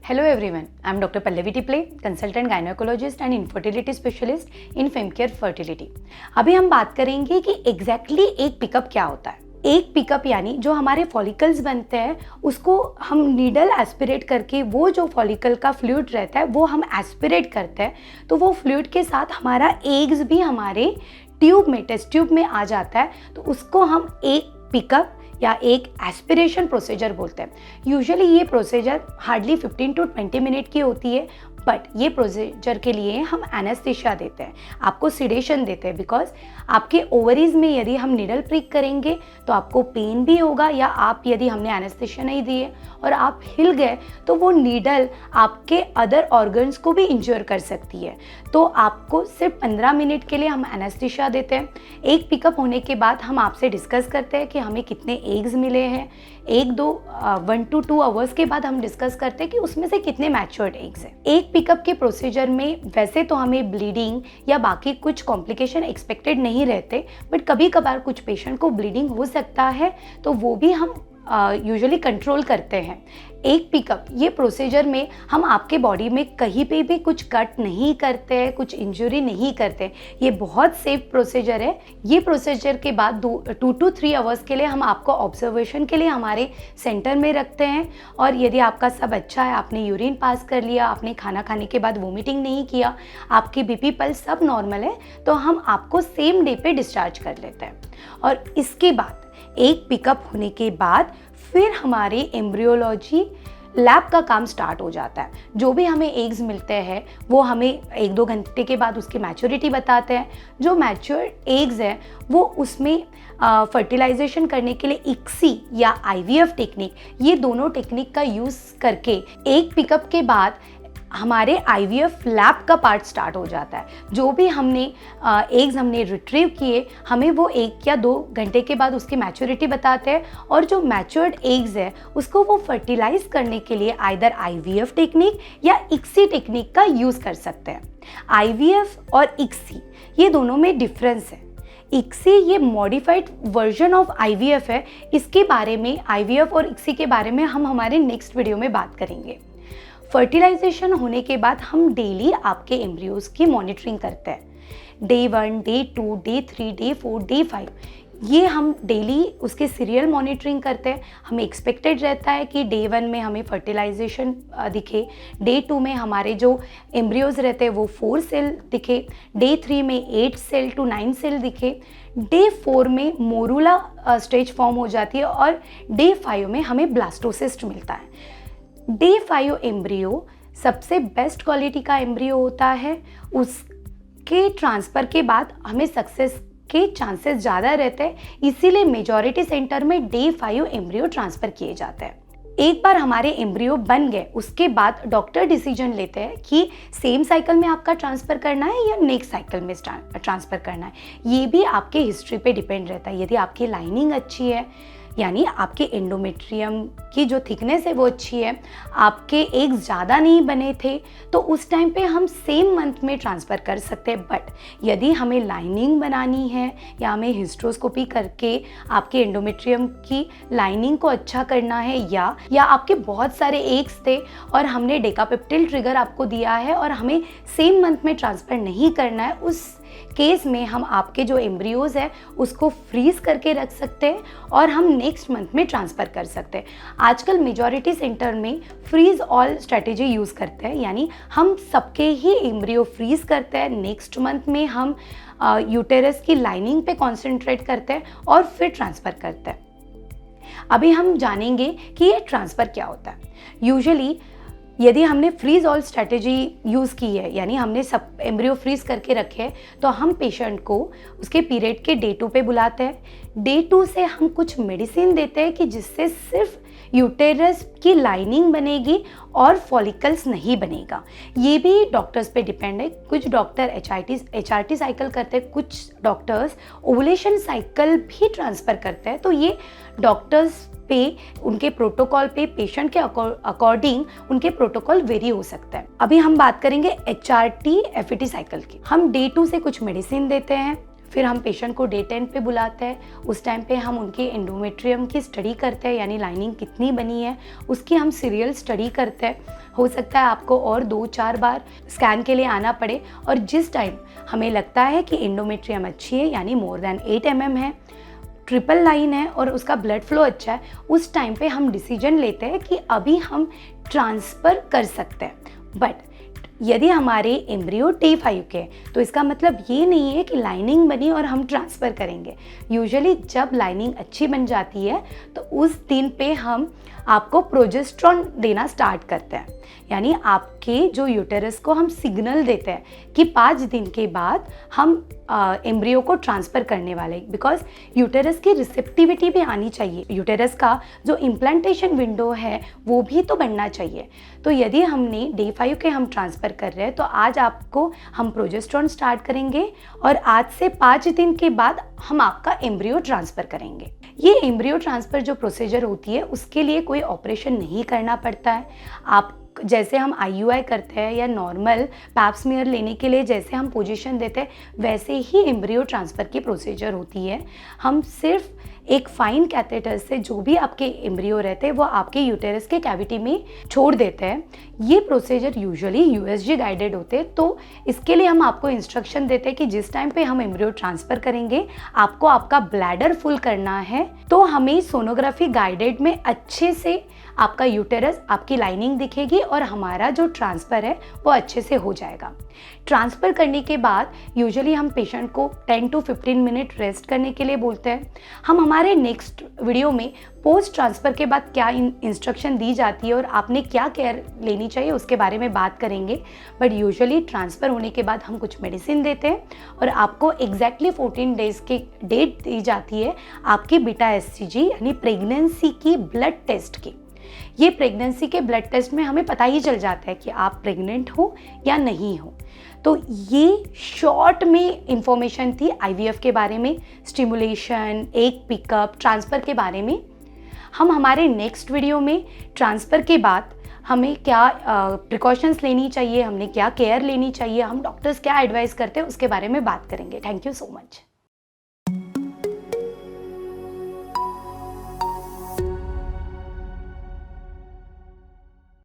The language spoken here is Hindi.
Hello everyone, I am Dr. Pallavi Tiple, consultant gynecologist and infertility specialist in FemCare Fertility। अभी हम बात करेंगे कि एग्जैक्टली एक पिकअप क्या होता है। एक पिकअप यानी जो हमारे फॉलिकल्स बनते हैं उसको हम नीडल एस्पिरेट करके वो जो फॉलिकल का फ्लूइड रहता है वो हम एस्पिरेट करते हैं, तो वो फ्लूइड के साथ हमारा एग्स भी हमारे ट्यूब में टेस्ट ट्यूब में आ जाता है, तो उसको हम एक पिकअप या एक एस्पिरेशन प्रोसीजर बोलते हैं। यूजुअली ये प्रोसीजर हार्डली 15 to 20 मिनट की होती है, बट ये प्रोसीजर के लिए हम एनेस्थीसिया देते हैं, आपको सिडेशन देते हैं, बिकॉज आपके ओवरीज में यदि हम निडल प्रिक करेंगे तो आपको पेन भी होगा, या आप यदि हमने एनेस्थीसिया नहीं दिए और आप हिल गए तो वो नीडल आपके अदर ऑर्गन्स को भी इंज्योर कर सकती है। तो आपको सिर्फ 15 मिनट के लिए हम एनेस्थीसिया देते हैं। एक पिकअप होने के बाद हम आपसे डिस्कस करते हैं कि हमें कितने एग्स मिले हैं। 1 to 2 आवर्स के बाद हम डिस्कस करते हैं कि उसमें से कितने मैच्योर्ड एग्स हैं। एक पिकअप के प्रोसीजर में वैसे तो हमें ब्लीडिंग या बाकी कुछ कॉम्प्लिकेशन एक्सपेक्टेड नहीं रहते, बट कभी कभार कुछ पेशेंट को ब्लीडिंग हो सकता है, तो वो भी हम यूजुअली कंट्रोल करते हैं। एक पिकअप ये प्रोसीजर में हम आपके बॉडी में कहीं पे भी कुछ कट नहीं करते हैं, कुछ इंजरी नहीं करते। ये बहुत सेफ प्रोसीजर है। ये प्रोसीजर के बाद 2 to 3 आवर्स के लिए हम आपको ऑब्जर्वेशन के लिए हमारे सेंटर में रखते हैं, और यदि आपका सब अच्छा है, आपने यूरिन पास कर लिया, आपने खाना खाने के बाद वोमिटिंग नहीं किया, आपकी बीपी पल्स सब नॉर्मल है, तो हम आपको सेम डे पे डिस्चार्ज कर लेते हैं। और इसके बाद एक पिकअप होने के बाद फिर हमारे एम्ब्रियोलॉजी लैब का काम स्टार्ट हो जाता है। जो भी हमें एग्स मिलते हैं वो हमें 1-2 घंटे के बाद उसकी मैच्योरिटी बताते हैं। जो मैच्योर एग्स हैं वो उसमें फर्टिलाइजेशन करने के लिए इक्सी या IVF टेक्निक, ये दोनों टेक्निक का यूज़ करके एक पिकअप के बाद हमारे IVF लैब का पार्ट स्टार्ट हो जाता है। जो भी हमने एग्स हमने रिट्रीव किए, हमें वो 1 या 2 घंटे के बाद उसकी मैच्योरिटी बताते हैं, और जो मैच्योर्ड एग्स है उसको वो फर्टिलाइज करने के लिए आइदर IVF टेक्निक या इक्सी टेक्निक का यूज़ कर सकते हैं। IVF और इक्सी ये दोनों में डिफरेंस है। इक्सी ये मॉडिफाइड वर्जन ऑफ IVF है। इसके बारे में IVF और इक्सी के बारे में हम हमारे नेक्स्ट वीडियो में बात करेंगे। फर्टिलाइजेशन होने के बाद हम डेली आपके एम्ब्रियोज की मॉनिटरिंग करते हैं। Day 1, day 2, day 3, day 4, day 5, ये हम डेली उसके सीरियल मॉनिटरिंग करते हैं। हमें एक्सपेक्टेड रहता है कि डे 1 में हमें फर्टिलाइजेशन दिखे, डे 2 में हमारे जो एम्ब्रियोज रहते हैं वो 4 सेल दिखे, डे 3 में 8 सेल to 9 सेल दिखे, डे 4 में मोरूला स्टेज फॉर्म हो जाती है, और डे 5 में हमें ब्लास्टोसिस्ट मिलता है। डे 5 एम्ब्रियो सबसे बेस्ट क्वालिटी का एम्ब्रियो होता है। उसके ट्रांसफ़र के बाद हमें सक्सेस के चांसेस ज़्यादा रहते हैं, इसीलिए मेजॉरिटी सेंटर में डे 5 एम्ब्रियो ट्रांसफ़र किए जाते हैं। एक बार हमारे एम्ब्रियो बन गए उसके बाद डॉक्टर डिसीजन लेते हैं कि सेम साइकिल में आपका ट्रांसफ़र करना है या नेक्स्ट साइकिल में ट्रांसफ़र करना है। ये भी आपके हिस्ट्री पे डिपेंड रहता है। यदि आपकी लाइनिंग अच्छी है, यानी आपके एंडोमेट्रियम की जो थिकनेस है वो अच्छी है, आपके एग्स ज़्यादा नहीं बने थे, तो उस टाइम पे हम सेम मंथ में ट्रांसफ़र कर सकते हैं। बट यदि हमें लाइनिंग बनानी है या हमें हिस्ट्रोस्कोपी करके आपके एंडोमेट्रियम की लाइनिंग को अच्छा करना है, या आपके बहुत सारे एग्स थे और हमने डेकापेप्टिल ट्रिगर आपको दिया है और हमें सेम मंथ में ट्रांसफ़र नहीं करना है, उस केस में हम आपके जो एम्ब्रियोज है उसको फ्रीज करके रख सकते हैं और हम नेक्स्ट मंथ में ट्रांसफ़र कर सकते हैं। आजकल मेजॉरिटी सेंटर में फ्रीज ऑल स्ट्रेटेजी यूज़ करते हैं, यानी हम सबके ही एम्ब्रियो फ्रीज करते हैं, नेक्स्ट मंथ में हम यूटेरस की लाइनिंग पे कॉन्सेंट्रेट करते हैं और फिर ट्रांसफ़र करते हैं। अभी हम जानेंगे कि ये ट्रांसफ़र क्या होता है। यूजुअली यदि हमने फ्रीज ऑल स्ट्रैटेजी यूज़ की है, यानी हमने सब एम्ब्रियो फ्रीज करके रखे हैं, तो हम पेशेंट को उसके पीरियड के डे 2 पे बुलाते हैं। डे 2 से हम कुछ मेडिसिन देते हैं कि जिससे सिर्फ यूटेरस की लाइनिंग बनेगी और फॉलिकल्स नहीं बनेगा। ये भी डॉक्टर्स पे डिपेंड है। कुछ डॉक्टर HRT साइकिल करते हैं, कुछ डॉक्टर्स ओवुलेशन साइकिल भी ट्रांसफ़र करते हैं। तो ये डॉक्टर्स पे उनके प्रोटोकॉल पे पेशेंट के अकॉर्डिंग उनके प्रोटोकॉल वेरी हो सकता है। अभी हम बात करेंगे HRT FET साइकिल की। हम डे 2 से कुछ मेडिसिन देते हैं, फिर हम पेशेंट को डे 10 पे बुलाते हैं। उस टाइम पे हम उनके एंडोमेट्रियम की स्टडी करते हैं, यानी लाइनिंग कितनी बनी है उसकी हम सीरियल स्टडी करते हैं। हो सकता है आपको और 2-4 बार स्कैन के लिए आना पड़े, और जिस टाइम हमें लगता है कि एंडोमेट्रियम अच्छी है, यानी मोर देन 8 mm है, ट्रिपल लाइन है और उसका ब्लड फ्लो अच्छा है, उस टाइम पे हम डिसीजन लेते हैं कि अभी हम ट्रांसफ़र कर सकते हैं। बट यदि हमारे एम्ब्रियो T5 के तो इसका मतलब ये नहीं है कि लाइनिंग बनी और हम ट्रांसफ़र करेंगे। यूजुअली जब लाइनिंग अच्छी बन जाती है तो उस दिन पे हम आपको प्रोजेस्टेरॉन देना स्टार्ट करते हैं, यानी आपके जो यूटेरस को हम सिग्नल देते हैं कि 5 दिन के बाद हम एम्ब्रियो को ट्रांसफ़र करने वाले, बिकॉज यूटेरस की रिसेप्टिविटी भी आनी चाहिए। यूटेरस का जो इम्प्लांटेशन विंडो है वो भी तो बनना चाहिए। तो यदि हमने डे 5 के हम ट्रांसफ़र कर रहे हैं तो आज आपको हम प्रोजेस्टेरॉन स्टार्ट करेंगे और आज से 5 दिन के बाद हम आपका एम्ब्रियो ट्रांसफ़र करेंगे। ये एम्ब्रियो ट्रांसफ़र जो प्रोसीजर होती है उसके लिए कोई ऑपरेशन नहीं करना पड़ता है। आप जैसे हम IUI करते हैं या नॉर्मल पैप स्मीयर लेने के लिए जैसे हम पोजीशन देते हैं, वैसे ही एम्ब्रियो ट्रांसफ़र की प्रोसीजर होती है। हम सिर्फ एक फाइन कैथेटर से जो भी आपके एम्ब्रियो रहते हैं वो आपके यूटेरस के कैविटी में छोड़ देते हैं। ये प्रोसीजर यूजुअली USG गाइडेड होते हैं, तो इसके लिए हम आपको इंस्ट्रक्शन देते हैं कि जिस टाइम पे हम एम्ब्रियो ट्रांसफ़र करेंगे आपको आपका ब्लैडर फुल करना है, तो हमें सोनोग्राफी गाइडेड में अच्छे से आपका यूटेरस, आपकी लाइनिंग दिखेगी और हमारा जो ट्रांसफ़र है वो अच्छे से हो जाएगा। ट्रांसफ़र करने के बाद यूजुअली हम पेशेंट को 10 to 15 मिनट रेस्ट करने के लिए बोलते हैं। हम हमारे नेक्स्ट वीडियो में पोस्ट ट्रांसफ़र के बाद क्या इंस्ट्रक्शन दी जाती है और आपने क्या केयर लेनी चाहिए उसके बारे में बात करेंगे। बट यूजुअली ट्रांसफ़र होने के बाद हम कुछ मेडिसिन देते हैं और आपको एग्जैक्टली 14 डेज़ की डेट दी जाती है आपकी बीटा HCG यानी प्रेगनेंसी की ब्लड टेस्ट की। ये प्रेगनेंसी के ब्लड टेस्ट में हमें पता ही चल जाता है कि आप प्रेग्नेंट हो या नहीं हो। तो ये शॉर्ट में इंफॉर्मेशन थी IVF के बारे में, स्टिमुलेशन, एग पिकअप, ट्रांसफ़र के बारे में। हम हमारे नेक्स्ट वीडियो में ट्रांसफ़र के बाद हमें क्या प्रिकॉशंस लेनी चाहिए, हमने क्या केयर लेनी चाहिए, हम डॉक्टर्स क्या एडवाइस करते हैं उसके बारे में बात करेंगे। Thank you so much.